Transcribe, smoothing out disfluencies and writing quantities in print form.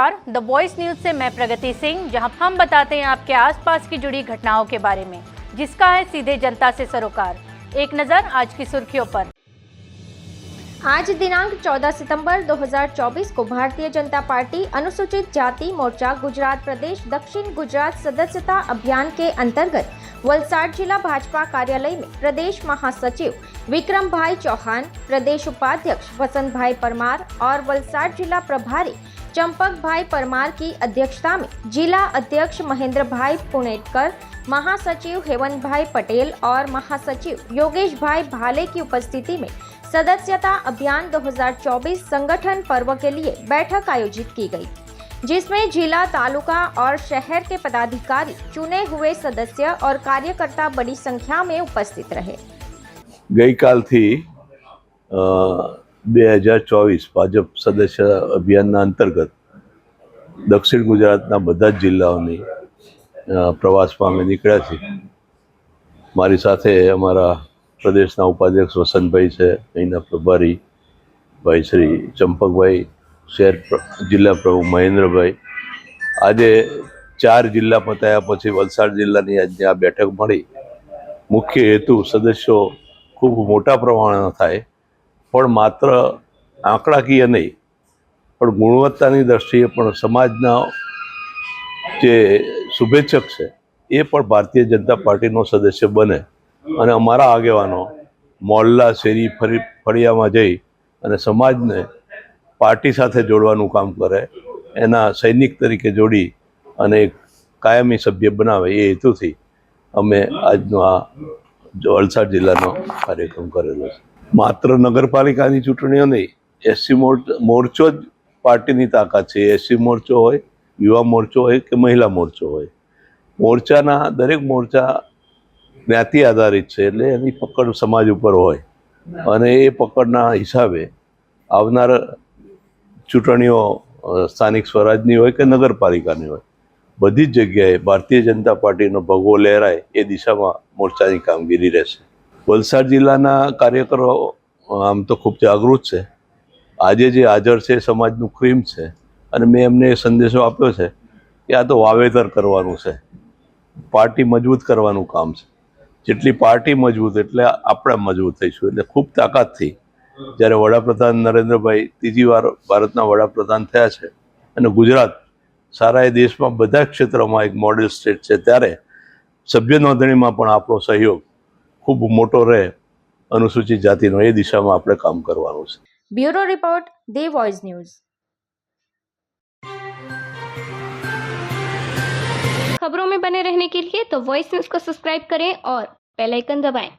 नमस्कार, the voice news से मैं प्रगति सिंह, जहां हम बताते हैं आपके आसपास की जुड़ी घटनाओं के बारे में, जिसका है सीधे जनता से सरोकार। एक नजर आज की सुर्खियों पर। आज दिनांक 14 सितंबर 2024 को भारतीय जनता पार्टी अनुसूचित जाति मोर्चा गुजरात प्रदेश दक्षिण गुजरात सदस्यता अभियान के अंतर्गत वलसाड जिला भाजपा कार्यालय में प्रदेश महासचिव विक्रम भाई चौहान, प्रदेश उपाध्यक्ष वसंत भाई परमार और वलसाड जिला प्रभारी चंपक भाई परमार की अध्यक्षता में जिला अध्यक्ष महेंद्र भाई पुणेटकर, महासचिव हेमंत भाई पटेल और महासचिव योगेश भाई भाले की उपस्थिति में सदस्यता अभियान 2024 संगठन पर्व के लिए बैठक आयोजित की गई, जिसमें जिला, तालुका और शहर के पदाधिकारी, चुने हुए सदस्य और कार्यकर्ता बड़ी संख्या में उपस्थित रहे। गई काल थी 2024 भाजप सदस्य अभियान अंतर्गत दक्षिण गुजरातना बधा ज जिल्लाओनी प्रवास में निकळ्या छे। मारी साथे अमारा प्रदेशना उपाध्यक्ष वसंत भाई है, अहींना प्रभारी भाई श्री चंपक भाई, शहर जिला प्रमुख महेंद्र भाई। आज 4 जिला पताया पछी वलसाड जिल्लानी आज आ बैठक मळी। मुख्य हेतु सदस्यों खूब मोटा प्रमाण थाय, पण मात्र आंकड़ाकीय नहीं पण गुणवत्तानी दृष्टिए पण समाजना जे शुभेच्छक है ये पण भारतीय जनता पार्टीनो सदस्य बने अने अमारा आगेवानो मोहल्ला शेरी फळियामां जई अने समाजने पार्टी साथे जोड़वानुं काम करे, एना सैनिक तरीके जोड़ी अने एक कायमी सभ्य बनावे ए हेतुथी अमे आजनो आ वलसाड जिल्लानो कार्यक्रम करेलो छे। मात्र नगरपालिकानी चूंटणीओ नहीं, एससी मोर्चो ज पार्टीनी ताकत छे। एससी मोर्चो होय, युवा मोर्चो होय के महिला मोर्चो होय, मोर्चाना दरेक मोर्चा ज्ञाति आधारित छे, એટલે એની પકડ સમાજ ઉપર હોય અને એ પકડના હિસાબે આવનાર ચૂંટણીઓ સ્થાનિક સ્વરાજની હોય કે નગરપાલિકાની હોય, બધી જ જગ્યાએ ભારતીય જનતા પાર્ટીનો ભગવો લહેરાય એ દિશામાં મોરચાની કામગીરી રહેશે। વલસાડ જિલ્લાના કાર્યકરો આમ તો ખૂબ જાગૃત છે। આજે જે હાજર છે સમાજનું ક્રીમ છે અને મેં એમને સંદેશો આપ્યો છે કે આ તો વાવેતર કરવાનું છે, પાર્ટી મજબૂત કરવાનું કામ છે। જેટલી પાર્ટી મજબૂત એટલે આપણે મજબૂત થઈશું। એટલે ખૂબ તાકાતથી જ્યારે વડાપ્રધાન નરેન્દ્રભાઈ ત્રીજી વાર ભારતના વડાપ્રધાન થયા છે અને ગુજરાત સારા એ દેશમાં બધા ક્ષેત્રોમાં એક મોડેલ સ્ટેટ છે, ત્યારે સભ્ય નોંધણીમાં પણ આપણો સહયોગ ખૂબ મોટો રહે अनुसूचित जातिनो ए दिशामां आपणे काम करवानुं छे। Bureau report, the voice news. खबरों में बने रहने के लिए तो वॉइस न्यूज को सब्सक्राइब करें और बेल आइकन दबाएं।